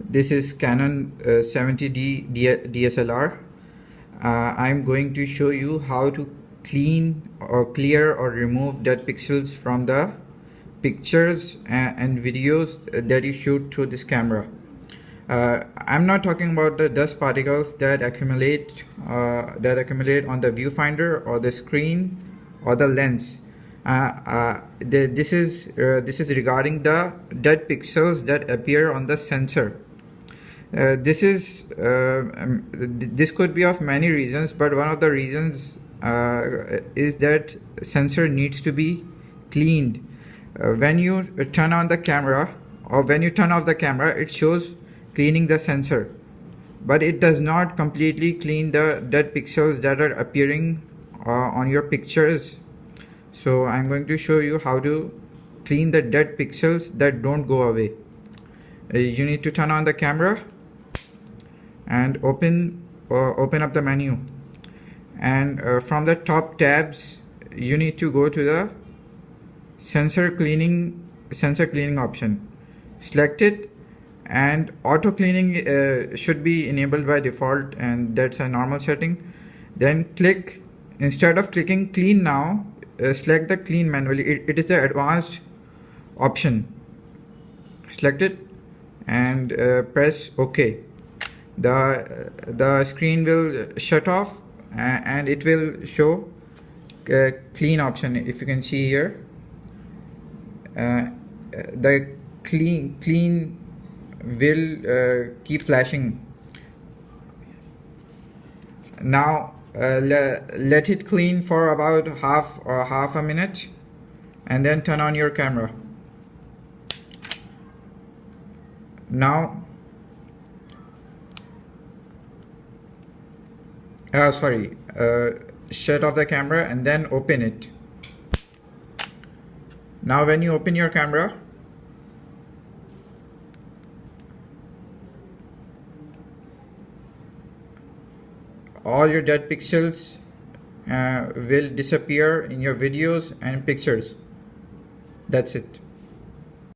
This is Canon 70D DSLR. I'm going to show you how to clean or clear or remove dead pixels from the pictures and videos that you shoot through this camera. I'm not talking about the dust particles that accumulate on the viewfinder or the screen or the lens. This is regarding the dead pixels that appear on the sensor. This could be of many reasons, but one of the reasons is that sensor needs to be cleaned. When you turn on the camera or when you turn off the camera, it shows cleaning the sensor, but it does not completely clean the dead pixels that are appearing on your pictures. So I'm going to show you how to clean the dead pixels that don't go away. You need to turn on the camera and open up the menu, and from the top tabs you need to go to the sensor cleaning option. Select it, and auto cleaning should be enabled by default, and that's a normal setting. Then instead of clicking clean now, select the clean manually. It is the advanced option. Select it and press OK. The screen will shut off and it will show clean option. If you can see here, the clean will keep flashing. Now let it clean for about half a minute, and then turn on your camera. Now shut off the camera and then open it. Now when you open your camera, all your dead pixels will disappear in your videos and pictures. That's it.